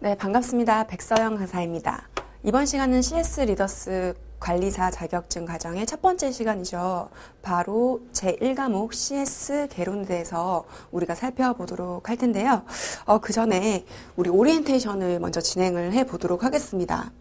네, 반갑습니다. 백서영 강사입니다. 이번 시간은 CS 리더스 관리사 자격증 과정의 첫 번째 시간이죠. 바로 제1과목 CS 개론에 대해서 우리가 살펴보도록 할 텐데요. 그 전에 우리 오리엔테이션을 먼저 진행을 해 보도록 하겠습니다.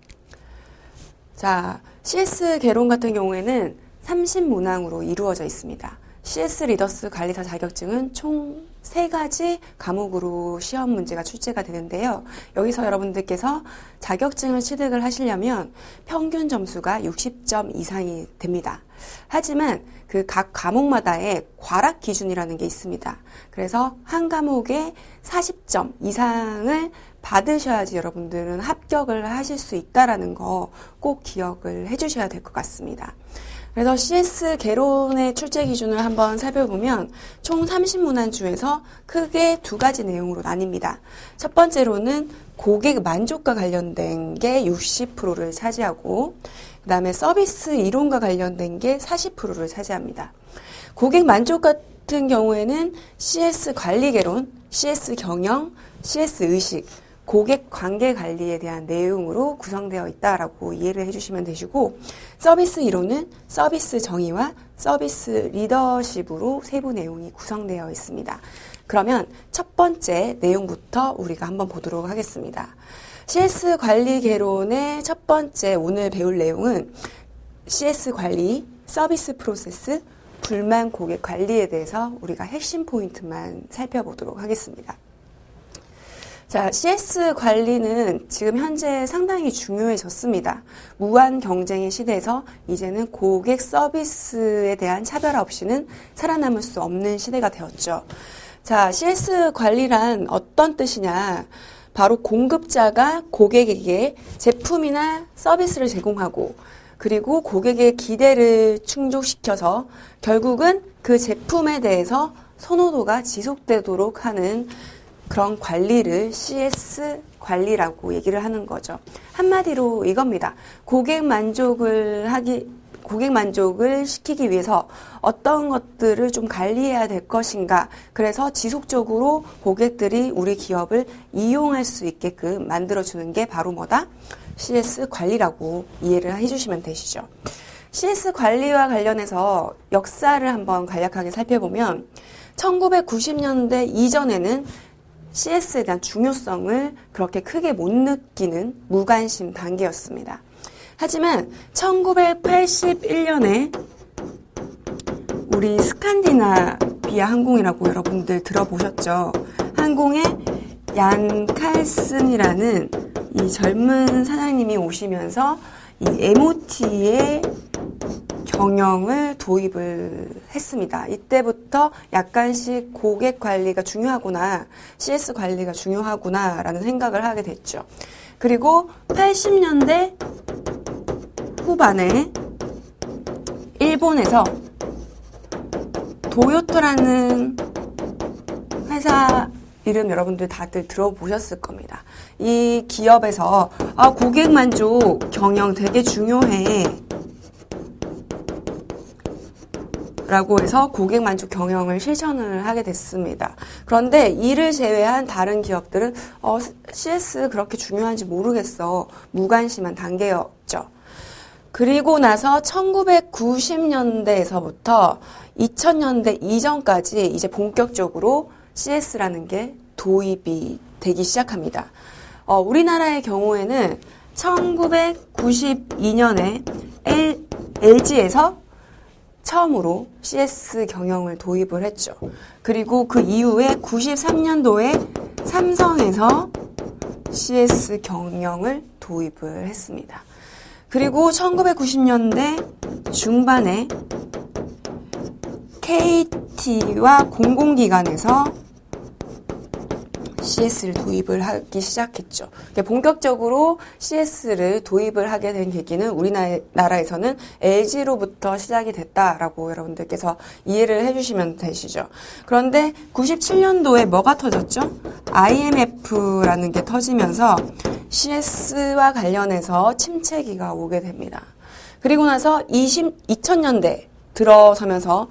자, CS 개론 같은 경우에는 30문항으로 이루어져 있습니다. CS 리더스 관리사 자격증은 총 3가지 과목으로 시험 문제가 출제가 되는데요. 여기서 여러분들께서 자격증을 취득을 하시려면 평균 점수가 60점 이상이 됩니다. 하지만 그 각 과목마다의 과락 기준이라는 게 있습니다. 그래서 한 과목에 40점 이상을 받으셔야지 여러분들은 합격을 하실 수 있다라는 거 꼭 기억을 해주셔야 될 것 같습니다. 그래서 CS 개론의 출제 기준을 한번 살펴보면 총 30문항 중에서 크게 2가지 내용으로 나뉩니다. 첫 번째로는 고객 만족과 관련된 게 60%를 차지하고 그 다음에 서비스 이론과 관련된 게 40%를 차지합니다. 고객 만족 같은 경우에는 CS 관리 개론, CS 경영, CS 의식, 고객 관계 관리에 대한 내용으로 구성되어 있다라고 이해를 해주시면 되시고, 서비스 이론은 서비스 정의와 서비스 리더십으로 세부 내용이 구성되어 있습니다. 그러면 첫 번째 내용부터 우리가 한번 보도록 하겠습니다. CS 관리 개론의 첫 번째 오늘 배울 내용은 CS 관리, 서비스 프로세스, 불만 고객 관리에 대해서 우리가 핵심 포인트만 살펴보도록 하겠습니다. 자, CS 관리는 지금 현재 상당히 중요해졌습니다. 무한 경쟁의 시대에서 이제는 고객 서비스에 대한 차별화 없이는 살아남을 수 없는 시대가 되었죠. 자, CS 관리란 어떤 뜻이냐? 바로 공급자가 고객에게 제품이나 서비스를 제공하고 그리고 고객의 기대를 충족시켜서 결국은 그 제품에 대해서 선호도가 지속되도록 하는 그런 관리를 CS 관리라고 얘기를 하는 거죠. 한마디로 이겁니다. 고객 만족을 시키기 위해서 어떤 것들을 좀 관리해야 될 것인가. 그래서 지속적으로 고객들이 우리 기업을 이용할 수 있게끔 만들어주는 게 바로 뭐다? CS 관리라고 이해를 해주시면 되시죠. CS 관리와 관련해서 역사를 한번 간략하게 살펴보면 1990년대 이전에는 CS에 대한 중요성을 그렇게 크게 못 느끼는 무관심 단계였습니다. 하지만 1981년에 우리 스칸디나비아 항공이라고 여러분들 들어보셨죠? 항공의 얀 칼슨이라는 이 젊은 사장님이 오시면서 이 MOT의 경영을 도입을 했습니다. 이때부터 약간씩 고객 관리가 중요하구나, CS 관리가 중요하구나 라는 생각을 하게 됐죠. 그리고 80년대 후반에 일본에서 도요토라는 회사 이름 여러분들 다들 들어보셨을 겁니다. 이 기업에서 고객 만족 경영 되게 중요해 라고 해서 고객 만족 경영을 실천을 하게 됐습니다. 그런데 이를 제외한 다른 기업들은 CS 그렇게 중요한지 모르겠어. 무관심한 단계였죠. 그리고 나서 1990년대에서부터 2000년대 이전까지 이제 본격적으로 CS라는 게 도입이 되기 시작합니다. 우리나라의 경우에는 1992년에 LG에서 처음으로 CS 경영을 도입을 했죠. 그리고 그 이후에 93년도에 삼성에서 CS 경영을 도입을 했습니다. 그리고 1990년대 중반에 KT와 공공기관에서 CS를 도입을 하기 시작했죠. 본격적으로 CS를 도입을 하게 된 계기는 우리나라에서는 LG로부터 시작이 됐다라고 여러분들께서 이해를 해주시면 되시죠. 그런데 97년도에 뭐가 터졌죠? IMF라는 게 터지면서 CS와 관련해서 침체기가 오게 됩니다. 그리고 나서 2000년대 들어서면서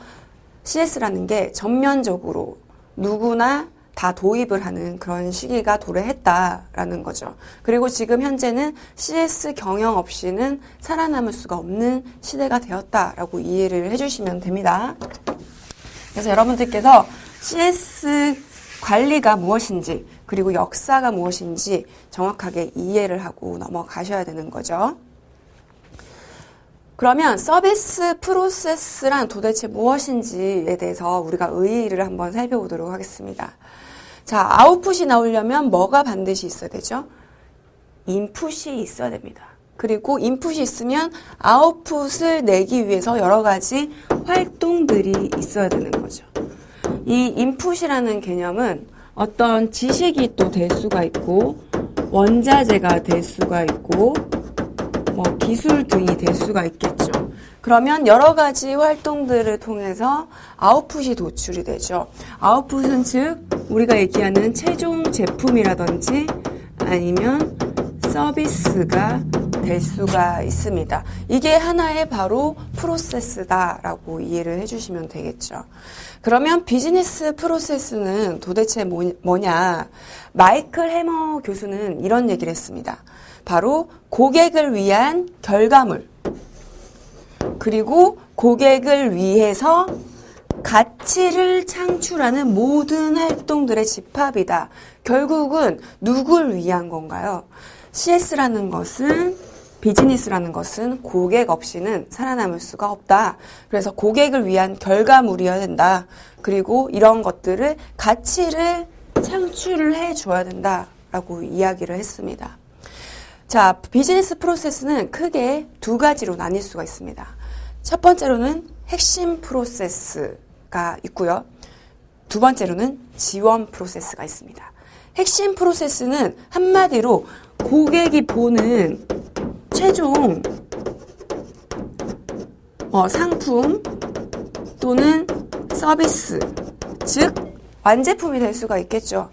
CS라는 게 전면적으로 누구나 다 도입을 하는 그런 시기가 도래했다라는 거죠. 그리고 지금 현재는 CS 경영 없이는 살아남을 수가 없는 시대가 되었다라고 이해를 해주시면 됩니다. 그래서 여러분들께서 CS 관리가 무엇인지 그리고 역사가 무엇인지 정확하게 이해를 하고 넘어가셔야 되는 거죠. 그러면 서비스 프로세스란 도대체 무엇인지에 대해서 우리가 의의를 한번 살펴보도록 하겠습니다. 자, 아웃풋이 나오려면 뭐가 반드시 있어야 되죠? 인풋이 있어야 됩니다. 그리고 인풋이 있으면 아웃풋을 내기 위해서 여러 가지 활동들이 있어야 되는 거죠. 이 인풋이라는 개념은 어떤 지식이 또 될 수가 있고 원자재가 될 수가 있고 뭐 기술 등이 될 수가 있겠죠. 그러면 여러 가지 활동들을 통해서 아웃풋이 도출이 되죠. 아웃풋은 즉 우리가 얘기하는 최종 제품이라든지 아니면 서비스가 될 수가 있습니다. 이게 하나의 바로 프로세스다라고 이해를 해주시면 되겠죠. 그러면 비즈니스 프로세스는 도대체 뭐냐? 마이클 해머 교수는 이런 얘기를 했습니다. 바로 고객을 위한 결과물, 그리고 고객을 위해서 가치를 창출하는 모든 활동들의 집합이다. 결국은 누굴 위한 건가요? CS라는 것은, 비즈니스라는 것은 고객 없이는 살아남을 수가 없다. 그래서 고객을 위한 결과물이어야 된다. 그리고 이런 것들을 가치를 창출을 해줘야 된다라고 이야기를 했습니다. 자, 비즈니스 프로세스는 크게 두 가지로 나뉠 수가 있습니다. 첫 번째로는 핵심 프로세스가 있고요. 두 번째로는 지원 프로세스가 있습니다. 핵심 프로세스는 한마디로 고객이 보는 최종 상품 또는 서비스, 즉 완제품이 될 수가 있겠죠.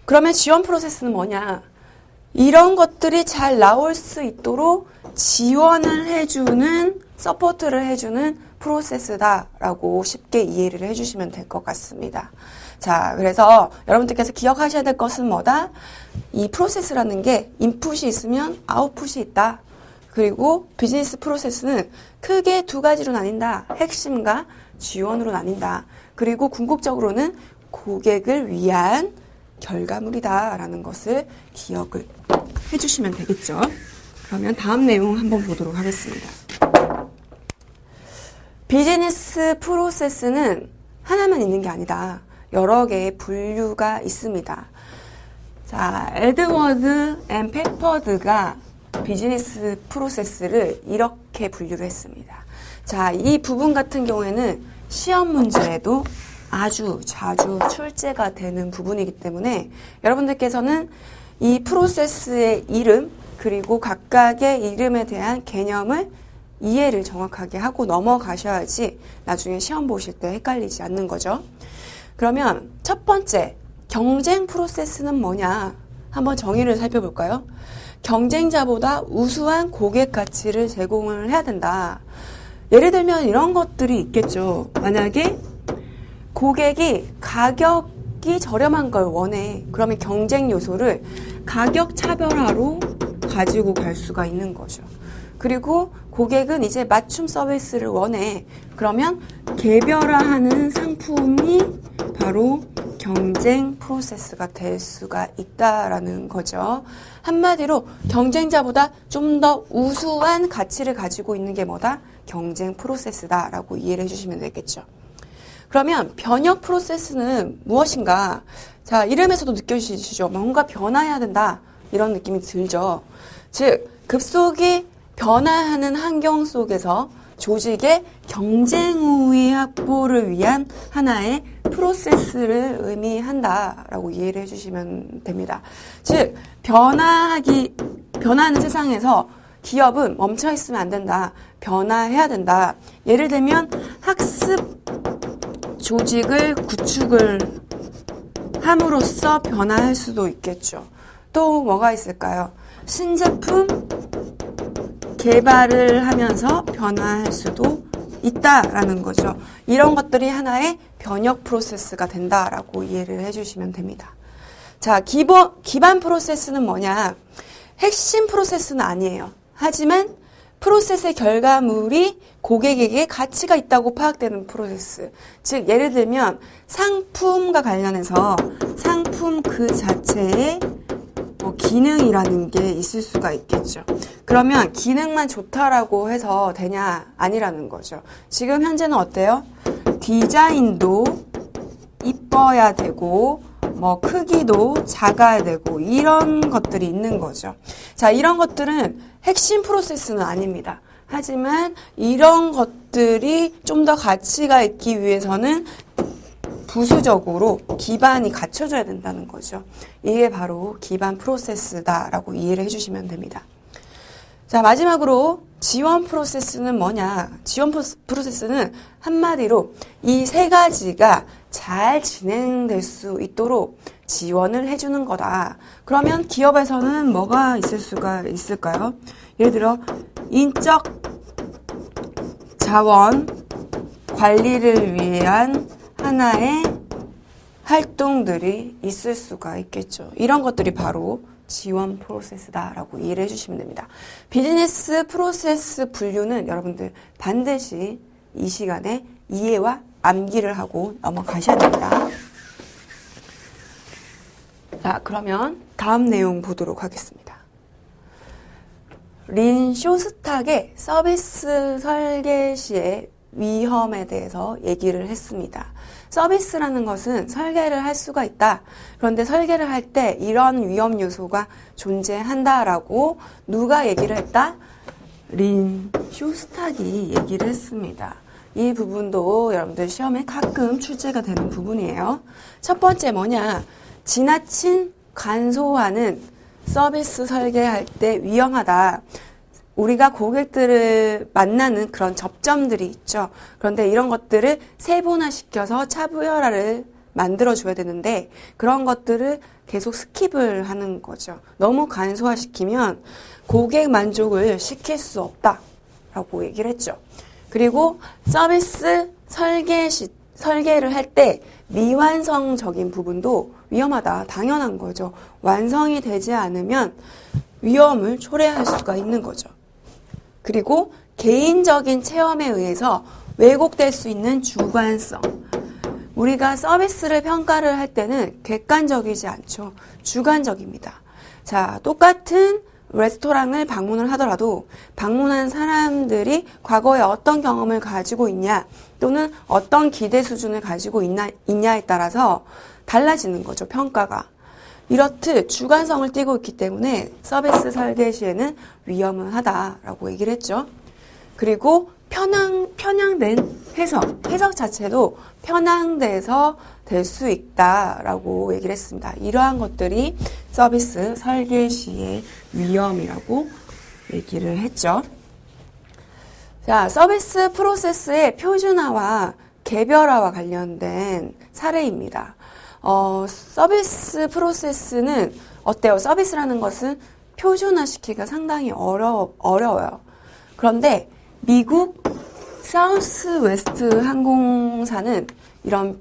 그러면 지원 프로세스는 뭐냐? 이런 것들이 잘 나올 수 있도록 지원을 해주는, 서포트를 해주는 프로세스다라고 쉽게 이해를 해주시면 될 것 같습니다. 자, 그래서 여러분들께서 기억하셔야 될 것은 뭐다? 이 프로세스라는 게 인풋이 있으면 아웃풋이 있다. 그리고 비즈니스 프로세스는 크게 두 가지로 나뉜다. 핵심과 지원으로 나뉜다. 그리고 궁극적으로는 고객을 위한 결과물이다라는 것을 기억을 해주시면 되겠죠. 그러면 다음 내용 한번 보도록 하겠습니다. 비즈니스 프로세스는 하나만 있는 게 아니다. 여러 개의 분류가 있습니다. 자, 에드워드 앤 페퍼드가 비즈니스 프로세스를 이렇게 분류를 했습니다. 자, 이 부분 같은 경우에는 시험 문제에도 아주 자주 출제가 되는 부분이기 때문에 여러분들께서는 이 프로세스의 이름 그리고 각각의 이름에 대한 개념을 이해를 정확하게 하고 넘어가셔야지 나중에 시험 보실 때 헷갈리지 않는 거죠. 그러면 첫 번째, 경쟁 프로세스는 뭐냐? 한번 정의를 살펴볼까요? 경쟁자보다 우수한 고객 가치를 제공을 해야 된다. 예를 들면 이런 것들이 있겠죠. 만약에 고객이 가격이 저렴한 걸 원해. 그러면 경쟁 요소를 가격 차별화로 가지고 갈 수가 있는 거죠. 그리고 고객은 이제 맞춤 서비스를 원해. 그러면 개별화하는 상품이 바로 경쟁 프로세스가 될 수가 있다라는 거죠. 한마디로 경쟁자보다 좀 더 우수한 가치를 가지고 있는 게 뭐다? 경쟁 프로세스다라고 이해를 해주시면 되겠죠. 그러면 변혁 프로세스는 무엇인가? 자, 이름에서도 느껴지시죠? 뭔가 변화해야 된다. 이런 느낌이 들죠. 즉, 급속히 변화하는 환경 속에서 조직의 경쟁 우위 확보를 위한 하나의 프로세스를 의미한다라고 이해를 해주시면 됩니다. 즉, 변화하는 세상에서 기업은 멈춰 있으면 안 된다. 변화해야 된다. 예를 들면 학습 조직을 구축을 함으로써 변화할 수도 있겠죠. 또 뭐가 있을까요? 신제품 개발을 하면서 변화할 수도 있다라는 거죠. 이런 것들이 하나의 변역 프로세스가 된다라고 이해를 해주시면 됩니다. 자, 기반 프로세스는 뭐냐? 핵심 프로세스는 아니에요. 하지만 프로세스의 결과물이 고객에게 가치가 있다고 파악되는 프로세스. 즉, 예를 들면 상품과 관련해서 상품 그 자체에 기능이라는 게 있을 수가 있겠죠. 그러면 기능만 좋다라고 해서 되냐? 아니라는 거죠. 지금 현재는 어때요? 디자인도 이뻐야 되고 크기도 작아야 되고 이런 것들이 있는 거죠. 자, 이런 것들은 핵심 프로세스는 아닙니다. 하지만 이런 것들이 좀 더 가치가 있기 위해서는 부수적으로 기반이 갖춰져야 된다는 거죠. 이게 바로 기반 프로세스다라고 이해를 해주시면 됩니다. 자, 마지막으로 지원 프로세스는 뭐냐? 지원 프로세스는 한마디로 이 세 가지가 잘 진행될 수 있도록 지원을 해주는 거다. 그러면 기업에서는 뭐가 있을 수가 있을까요? 예를 들어 인적 자원 관리를 위한 하나의 활동들이 있을 수가 있겠죠. 이런 것들이 바로 지원 프로세스다라고 이해를 해주시면 됩니다. 비즈니스 프로세스 분류는 여러분들 반드시 이 시간에 이해와 암기를 하고 넘어가셔야 됩니다. 자, 그러면 다음 내용 보도록 하겠습니다. 린 쇼스탁의 서비스 설계 시의 위험에 대해서 얘기를 했습니다. 서비스라는 것은 설계를 할 수가 있다. 그런데 설계를 할 때 이런 위험 요소가 존재한다라고 누가 얘기를 했다? 린 쇼스탁이 얘기를 했습니다. 이 부분도 여러분들 시험에 가끔 출제가 되는 부분이에요. 첫 번째 뭐냐? 지나친 간소화는 서비스 설계할 때 위험하다. 우리가 고객들을 만나는 그런 접점들이 있죠. 그런데 이런 것들을 세분화시켜서 차분화를 만들어줘야 되는데 그런 것들을 계속 스킵을 하는 거죠. 너무 간소화시키면 고객 만족을 시킬 수 없다라고 얘기를 했죠. 그리고 서비스 설계를 할 때 미완성적인 부분도 위험하다. 당연한 거죠. 완성이 되지 않으면 위험을 초래할 수가 있는 거죠. 그리고 개인적인 체험에 의해서 왜곡될 수 있는 주관성. 우리가 서비스를 평가를 할 때는 객관적이지 않죠. 주관적입니다. 자, 똑같은 레스토랑을 방문을 하더라도 방문한 사람들이 과거에 어떤 경험을 가지고 있냐 또는 어떤 기대 수준을 가지고 있냐에 따라서 달라지는 거죠. 평가가. 이렇듯 주관성을 띠고 있기 때문에 서비스 설계 시에는 위험은 하다라고 얘기를 했죠. 그리고 편향된 해석 자체도 편향돼서 될 수 있다라고 얘기를 했습니다. 이러한 것들이 서비스 설계 시의 위험이라고 얘기를 했죠. 자, 서비스 프로세스의 표준화와 개별화와 관련된 사례입니다. 서비스 프로세스는 어때요? 서비스라는 것은 표준화시키기가 상당히 어려워요. 그런데 미국 사우스 웨스트 항공사는 이런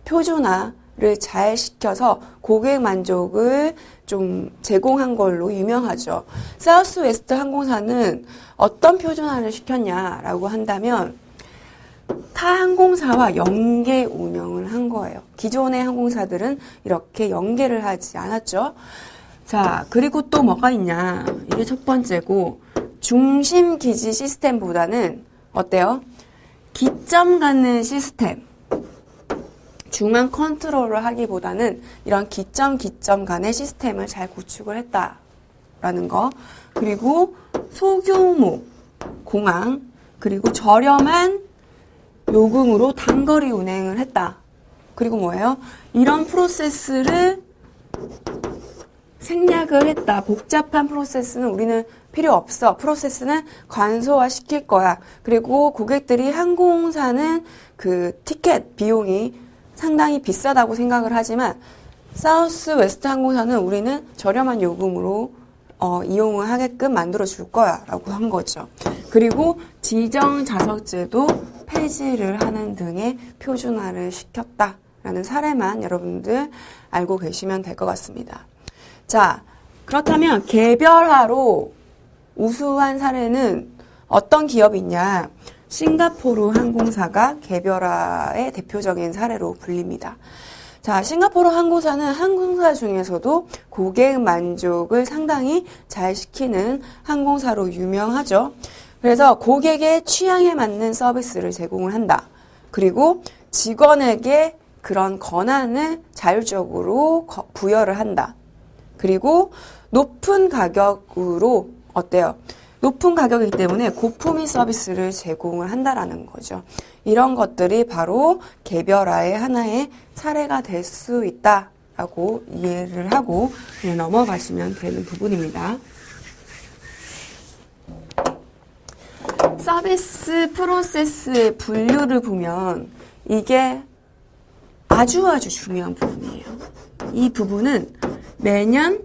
표준화를 잘 시켜서 고객 만족을 좀 제공한 걸로 유명하죠. 사우스 웨스트 항공사는 어떤 표준화를 시켰냐라고 한다면 타 항공사와 연계 운영을 한 거예요. 기존의 항공사들은 이렇게 연계를 하지 않았죠. 자, 그리고 또 뭐가 있냐. 이게 첫 번째고, 중심 기지 시스템보다는 어때요? 기점 가는 시스템. 중앙 컨트롤을 하기보다는 이런 기점 간의 시스템을 잘 구축을 했다라는 거. 그리고 소규모 공항, 그리고 저렴한 요금으로 단거리 운행을 했다. 그리고 뭐예요? 이런 프로세스를 생략을 했다. 복잡한 프로세스는 우리는 필요 없어. 프로세스는 간소화 시킬 거야. 그리고 고객들이 항공사는 그 티켓 비용이 상당히 비싸다고 생각을 하지만 사우스 웨스트 항공사는 우리는 저렴한 요금으로 이용을 하게끔 만들어 줄 거야 라고 한 거죠. 그리고 지정 좌석제도 폐지를 하는 등의 표준화를 시켰다라는 사례만 여러분들 알고 계시면 될 것 같습니다. 자, 그렇다면 개별화로 우수한 사례는 어떤 기업이 있냐? 싱가포르 항공사가 개별화의 대표적인 사례로 불립니다. 자, 싱가포르 항공사는 항공사 중에서도 고객 만족을 상당히 잘 시키는 항공사로 유명하죠. 그래서 고객의 취향에 맞는 서비스를 제공을 한다. 그리고 직원에게 그런 권한을 자율적으로 부여를 한다. 그리고 높은 가격으로 어때요? 높은 가격이기 때문에 고품위 서비스를 제공을 한다라는 거죠. 이런 것들이 바로 개별화의 하나의 사례가 될 수 있다라고 이해를 하고 그냥 넘어가시면 되는 부분입니다. 서비스 프로세스의 분류를 보면 이게 아주 중요한 부분이에요. 이 부분은 매년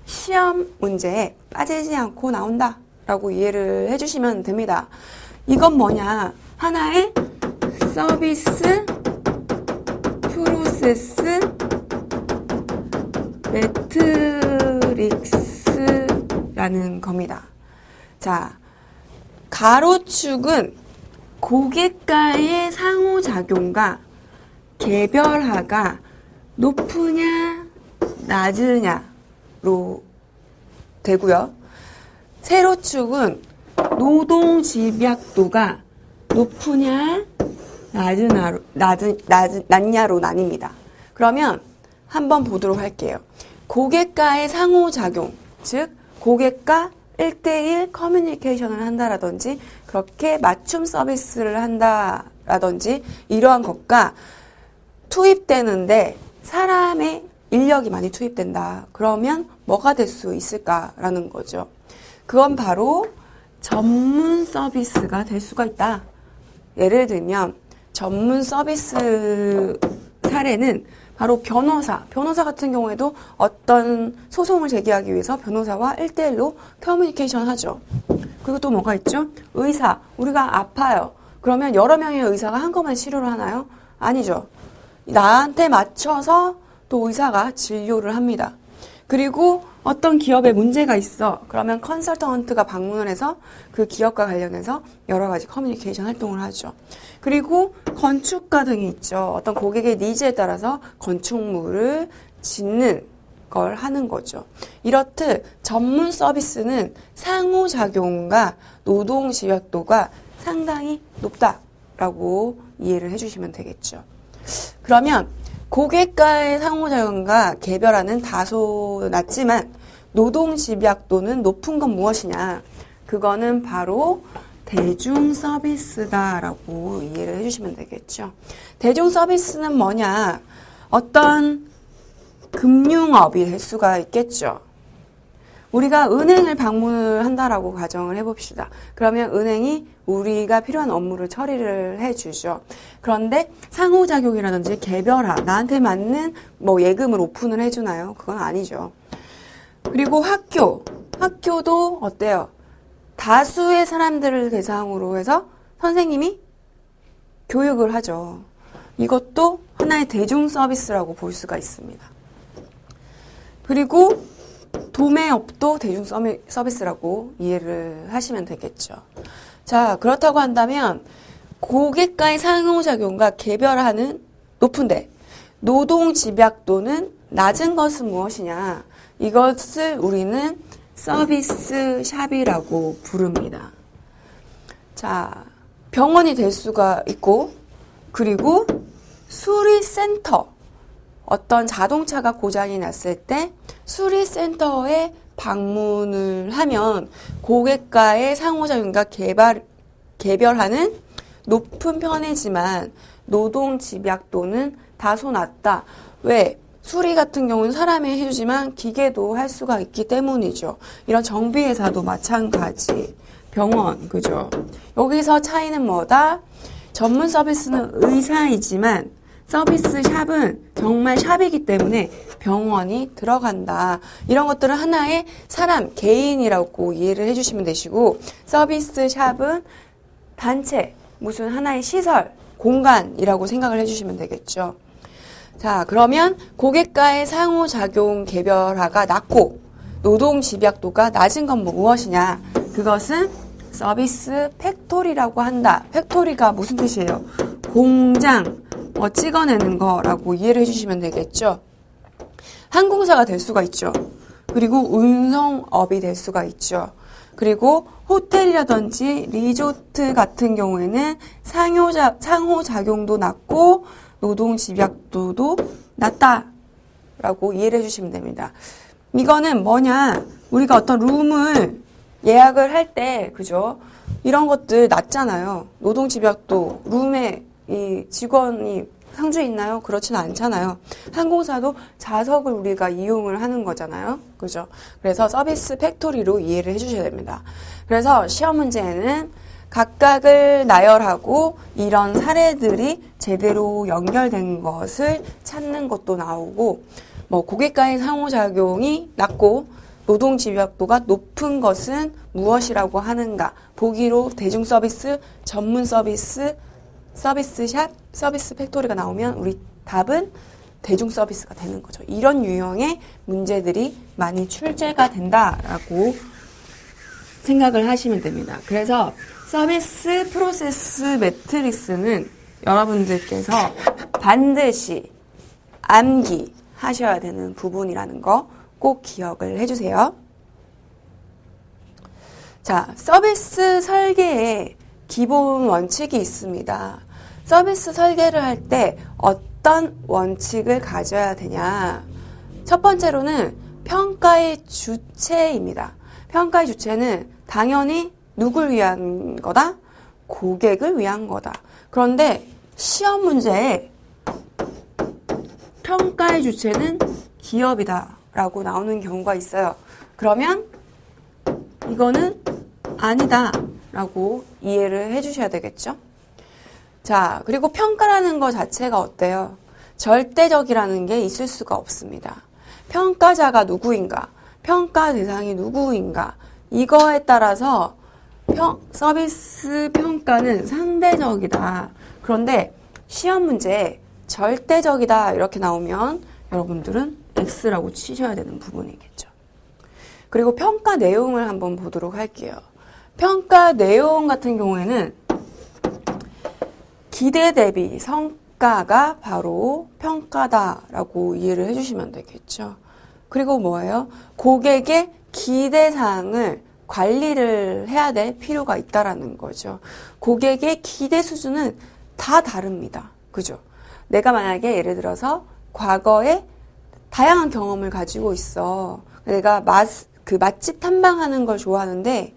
시험 문제에 빠지지 않고 나온다라고 이해를 해주시면 됩니다. 이건 뭐냐? 하나의 서비스 프로세스 매트릭스라는 겁니다. 자, 가로축은 고객과의 상호작용과 개별화가 높으냐 낮으냐로 되고요. 세로축은 노동 집약도가 높으냐 낮냐로 나뉩니다. 그러면 한번 보도록 할게요. 고객과의 상호작용, 즉 고객과 1대1 커뮤니케이션을 한다라든지 그렇게 맞춤 서비스를 한다라든지 이러한 것과 투입되는데 사람의 인력이 많이 투입된다. 그러면 뭐가 될 수 있을까라는 거죠. 그건 바로 전문 서비스가 될 수가 있다. 예를 들면 전문 서비스 사례는 바로 변호사 같은 경우에도 어떤 소송을 제기하기 위해서 변호사와 1대1로 커뮤니케이션 하죠. 그리고 또 뭐가 있죠? 의사, 우리가 아파요. 그러면 여러 명의 의사가 한꺼번에 치료를 하나요? 아니죠. 나한테 맞춰서 또 의사가 진료를 합니다. 그리고 어떤 기업에 문제가 있어. 그러면 컨설턴트가 방문을 해서 그 기업과 관련해서 여러 가지 커뮤니케이션 활동을 하죠. 그리고 건축가 등이 있죠. 어떤 고객의 니즈에 따라서 건축물을 짓는 걸 하는 거죠. 이렇듯 전문 서비스는 상호작용과 노동 집약도가 상당히 높다라고 이해를 해주시면 되겠죠. 그러면 고객과의 상호작용과 개별화는 다소 낮지만 노동 집약도는 높은 건 무엇이냐? 그거는 바로 대중 서비스다라고 이해를 해주시면 되겠죠. 대중 서비스는 뭐냐? 어떤 금융업이 될 수가 있겠죠. 우리가 은행을 방문을 한다라고 가정을 해봅시다. 그러면 은행이 우리가 필요한 업무를 처리를 해주죠. 그런데 상호작용이라든지 개별화, 나한테 맞는 뭐 예금을 오픈을 해주나요? 그건 아니죠. 그리고 학교도 어때요? 다수의 사람들을 대상으로 해서 선생님이 교육을 하죠. 이것도 하나의 대중 서비스라고 볼 수가 있습니다. 그리고 도매업도 대중 서비스라고 이해를 하시면 되겠죠. 자, 그렇다고 한다면 고객과의 상호작용과 개별화는 높은데 노동 집약도는 낮은 것은 무엇이냐? 이것을 우리는 서비스 샵이라고 부릅니다. 자, 병원이 될 수가 있고 그리고 수리센터, 어떤 자동차가 고장이 났을 때 수리센터에 방문을 하면 고객과의 상호작용과 개별화는 높은 편이지만 노동 집약도는 다소 낮다. 왜? 수리 같은 경우는 사람이 해주지만 기계도 할 수가 있기 때문이죠. 이런 정비회사도 마찬가지. 병원, 그죠? 여기서 차이는 뭐다? 전문 서비스는 의사이지만 서비스 샵은 정말 샵이기 때문에 병원이 들어간다. 이런 것들은 하나의 사람, 개인이라고 이해를 해주시면 되시고 서비스 샵은 단체, 무슨 하나의 시설, 공간이라고 생각을 해주시면 되겠죠. 자, 그러면 고객과의 상호작용 개별화가 낮고 노동 집약도가 낮은 건 무엇이냐? 그것은 서비스 팩토리라고 한다. 팩토리가 무슨 뜻이에요? 공장, 찍어내는 거라고 이해를 해주시면 되겠죠. 항공사가 될 수가 있죠. 그리고 운송업이 될 수가 있죠. 그리고 호텔이라든지 리조트 같은 경우에는 상호작용도 낮고 노동 집약도도 낮다라고 이해를 해주시면 됩니다. 이거는 뭐냐? 우리가 어떤 룸을 예약을 할 때, 그죠? 이런 것들 낮잖아요. 노동 집약도, 룸에 이 직원이 상주에 있나요? 그렇지는 않잖아요. 항공사도 좌석을 우리가 이용을 하는 거잖아요. 그죠? 그래서 서비스 팩토리로 이해를 해주셔야 됩니다. 그래서 시험 문제에는 각각을 나열하고 이런 사례들이 제대로 연결된 것을 찾는 것도 나오고, 고객과의 상호작용이 낮고 노동 집약도가 높은 것은 무엇이라고 하는가? 보기로 대중 서비스, 전문 서비스, 서비스샵, 서비스 팩토리가 나오면 우리 답은 대중 서비스가 되는 거죠. 이런 유형의 문제들이 많이 출제가 된다라고 생각을 하시면 됩니다. 그래서 서비스 프로세스 매트리스는 여러분들께서 반드시 암기하셔야 되는 부분이라는 거 꼭 기억을 해주세요. 자, 서비스 설계에 기본 원칙이 있습니다. 서비스 설계를 할 때 어떤 원칙을 가져야 되냐? 첫 번째로는 평가의 주체입니다. 평가의 주체는 당연히 누굴 위한 거다? 고객을 위한 거다. 그런데 시험 문제에 평가의 주체는 기업이다 라고 나오는 경우가 있어요. 그러면 이거는 아니다 라고 이해를 해주셔야 되겠죠? 자, 그리고 평가라는 것 자체가 어때요? 절대적이라는 게 있을 수가 없습니다. 평가자가 누구인가? 평가 대상이 누구인가? 이거에 따라서 서비스 평가는 상대적이다. 그런데 시험 문제에 절대적이다 이렇게 나오면 여러분들은 X라고 치셔야 되는 부분이겠죠. 그리고 평가 내용을 한번 보도록 할게요. 평가 내용 같은 경우에는 기대 대비 성과가 바로 평가다라고 이해를 해주시면 되겠죠. 그리고 뭐예요? 고객의 기대사항을 관리를 해야 될 필요가 있다라는 거죠. 고객의 기대 수준은 다 다릅니다. 그죠? 내가 만약에 예를 들어서 과거에 다양한 경험을 가지고 있어. 내가 맛집 탐방하는 걸 좋아하는데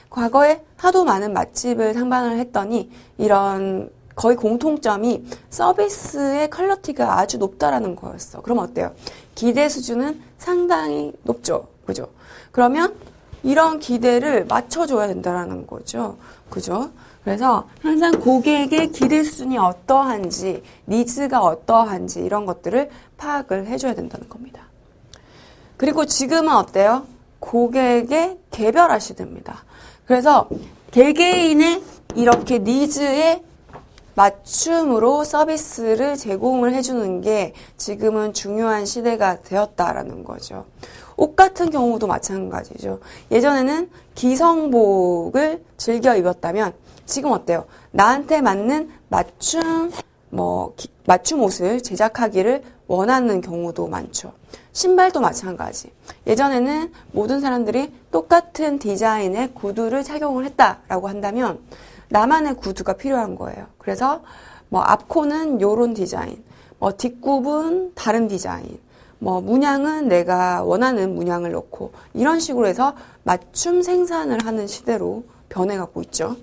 과거에 하도 많은 맛집을 탐방을 했더니 이런 거의 공통점이 서비스의 퀄리티가 아주 높다라는 거였어. 그럼 어때요? 기대 수준은 상당히 높죠. 그죠? 그러면 이런 기대를 맞춰줘야 된다라는 거죠. 그죠? 그래서 항상 고객의 기대 수준이 어떠한지, 니즈가 어떠한지 이런 것들을 파악을 해줘야 된다는 겁니다. 그리고 지금은 어때요? 고객의 개별화 시대입니다. 그래서 개개인의 이렇게 니즈에 맞춤으로 서비스를 제공을 해주는 게 지금은 중요한 시대가 되었다라는 거죠. 옷 같은 경우도 마찬가지죠. 예전에는 기성복을 즐겨 입었다면 지금 어때요? 나한테 맞는 맞춤 옷을 제작하기를 원하는 경우도 많죠. 신발도 마찬가지. 예전에는 모든 사람들이 똑같은 디자인의 구두를 착용을 했다라고 한다면 나만의 구두가 필요한 거예요. 그래서 앞코는 요런 디자인, 뒷굽은 다른 디자인, 문양은 내가 원하는 문양을 넣고 이런 식으로 해서 맞춤 생산을 하는 시대로 변해가고 있죠.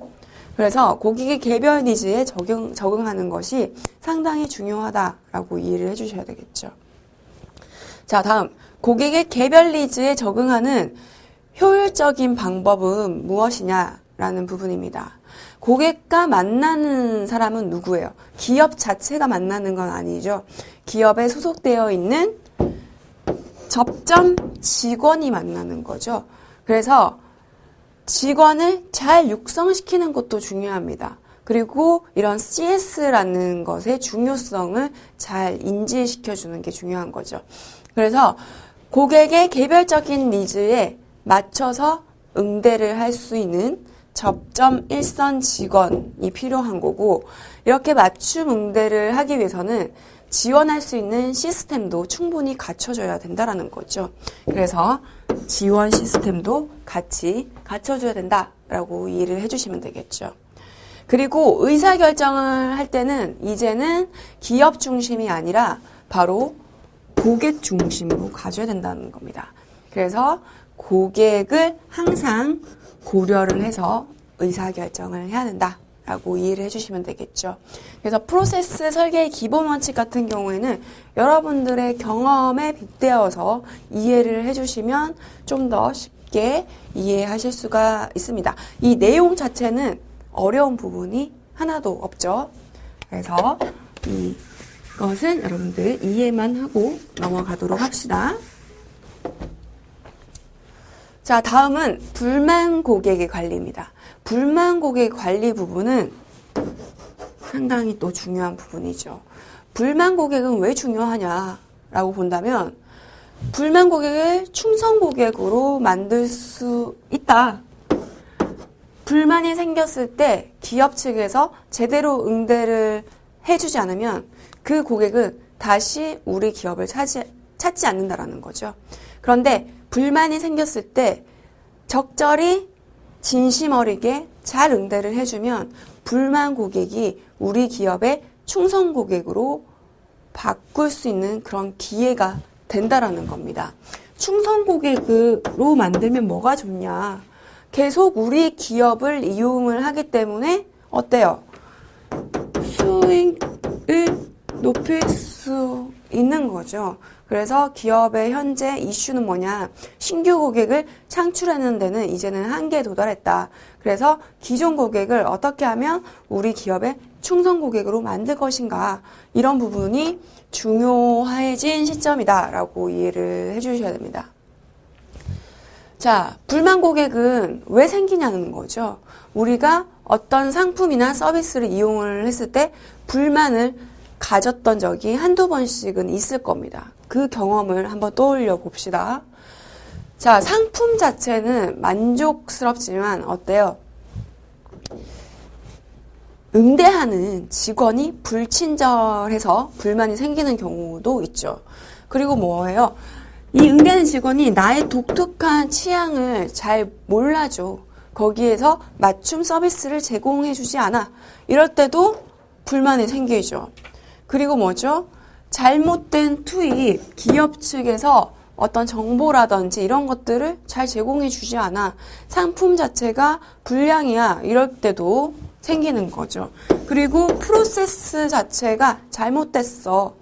그래서 고객의 개별 니즈에 적응하는 것이 상당히 중요하다라고 이해를 해주셔야 되겠죠. 자, 다음 고객의 개별 니즈에 적응하는 효율적인 방법은 무엇이냐라는 부분입니다. 고객과 만나는 사람은 누구예요? 기업 자체가 만나는 건 아니죠. 기업에 소속되어 있는 접점 직원이 만나는 거죠. 그래서 직원을 잘 육성시키는 것도 중요합니다. 그리고 이런 CS라는 것의 중요성을 잘 인지시켜주는 게 중요한 거죠. 그래서 고객의 개별적인 니즈에 맞춰서 응대를 할 수 있는 접점 일선 직원이 필요한 거고, 이렇게 맞춤 응대를 하기 위해서는 지원할 수 있는 시스템도 충분히 갖춰져야 된다라는 거죠. 그래서 지원 시스템도 같이 갖춰줘야 된다라고 이해를 해주시면 되겠죠. 그리고 의사결정을 할 때는 이제는 기업 중심이 아니라 바로 고객 중심으로 가져야 된다는 겁니다. 그래서 고객을 항상 고려를 해서 의사결정을 해야 된다라고 이해를 해주시면 되겠죠. 그래서 프로세스 설계의 기본 원칙 같은 경우에는 여러분들의 경험에 빗대어서 이해를 해주시면 좀 더 쉽게 이해하실 수가 있습니다. 이 내용 자체는 어려운 부분이 하나도 없죠. 그래서 이것은 여러분들 이해만 하고 넘어가도록 합시다. 자, 다음은 불만 고객의 관리입니다. 불만 고객 관리 부분은 상당히 또 중요한 부분이죠. 불만 고객은 왜 중요하냐라고 본다면 불만 고객을 충성 고객으로 만들 수 있다. 불만이 생겼을 때 기업 측에서 제대로 응대를 해주지 않으면 그 고객은 다시 우리 기업을 찾지 않는다라는 거죠. 그런데 불만이 생겼을 때 적절히 진심 어리게 잘 응대를 해주면 불만 고객이 우리 기업의 충성 고객으로 바꿀 수 있는 그런 기회가 된다라는 겁니다. 충성 고객으로 만들면 뭐가 좋냐? 계속 우리 기업을 이용을 하기 때문에 어때요? 수익을 높일 수 있는 거죠. 그래서 기업의 현재 이슈는 뭐냐? 신규 고객을 창출하는 데는 이제는 한계에 도달했다. 그래서 기존 고객을 어떻게 하면 우리 기업의 충성 고객으로 만들 것인가? 이런 부분이 중요해진 시점이다라고 이해를 해주셔야 됩니다. 자, 불만 고객은 왜 생기냐는 거죠. 우리가 어떤 상품이나 서비스를 이용을 했을 때 불만을 가졌던 적이 한두 번씩은 있을 겁니다. 그 경험을 한번 떠올려 봅시다. 자, 상품 자체는 만족스럽지만 어때요? 응대하는 직원이 불친절해서 불만이 생기는 경우도 있죠. 그리고 뭐예요? 이 응대하는 직원이 나의 독특한 취향을 잘 몰라줘. 거기에서 맞춤 서비스를 제공해주지 않아. 이럴 때도 불만이 생기죠. 그리고 뭐죠? 잘못된 투입, 기업 측에서 어떤 정보라든지 이런 것들을 잘 제공해주지 않아. 상품 자체가 불량이야. 이럴 때도 생기는 거죠. 그리고 프로세스 자체가 잘못됐어.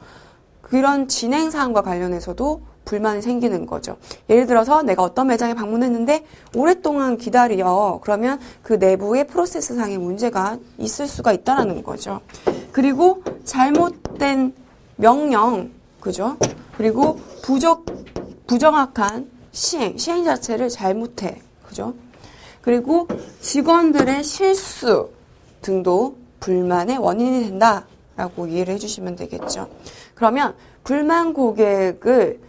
그런 진행 사항과 관련해서도 불만이 생기는 거죠. 예를 들어서 내가 어떤 매장에 방문했는데 오랫동안 기다려. 그러면 그 내부의 프로세스 상의 문제가 있을 수가 있다는 거죠. 그리고 잘못된 명령, 그죠? 그리고 부정확한 시행 자체를 잘못해. 그죠? 그리고 직원들의 실수 등도 불만의 원인이 된다라고 이해를 해주시면 되겠죠. 그러면 불만 고객을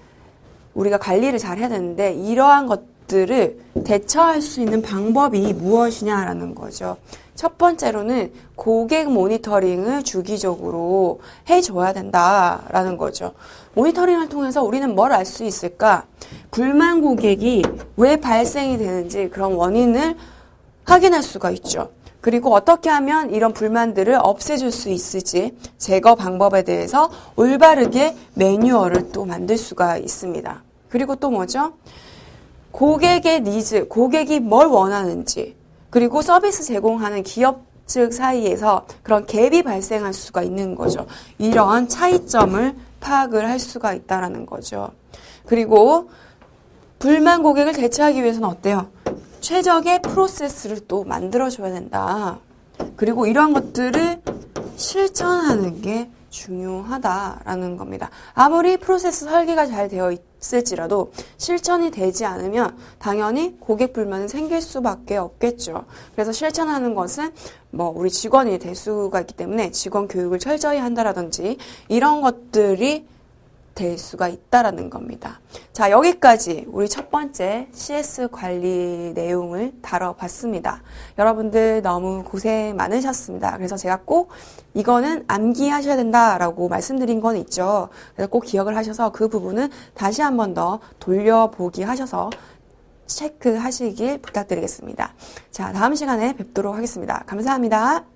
우리가 관리를 잘 해야 되는데 이러한 것들을 대처할 수 있는 방법이 무엇이냐라는 거죠. 첫 번째로는 고객 모니터링을 주기적으로 해줘야 된다라는 거죠. 모니터링을 통해서 우리는 뭘 알 수 있을까? 불만 고객이 왜 발생이 되는지 그런 원인을 확인할 수가 있죠. 그리고 어떻게 하면 이런 불만들을 없애줄 수 있을지 제거 방법에 대해서 올바르게 매뉴얼을 또 만들 수가 있습니다. 그리고 또 뭐죠? 고객의 니즈, 고객이 뭘 원하는지, 그리고 서비스 제공하는 기업 측 사이에서 그런 갭이 발생할 수가 있는 거죠. 이러한 차이점을 파악을 할 수가 있다는 거죠. 그리고 불만 고객을 대체하기 위해서는 어때요? 최적의 프로세스를 또 만들어줘야 된다. 그리고 이러한 것들을 실천하는 게 중요하다라는 겁니다. 아무리 프로세스 설계가 잘 되어 있을지라도 실천이 되지 않으면 당연히 고객 불만은 생길 수밖에 없겠죠. 그래서 실천하는 것은 우리 직원이 될 수가 있기 때문에 직원 교육을 철저히 한다라든지 이런 것들이 될 수가 있다라는 겁니다. 자, 여기까지 우리 첫 번째 CS 관리 내용을 다뤄봤습니다. 여러분들 너무 고생 많으셨습니다. 그래서 제가 꼭 이거는 암기하셔야 된다라고 말씀드린 건 있죠. 그래서 꼭 기억을 하셔서 그 부분은 다시 한 번 더 돌려보기 하셔서 체크하시길 부탁드리겠습니다. 자, 다음 시간에 뵙도록 하겠습니다. 감사합니다.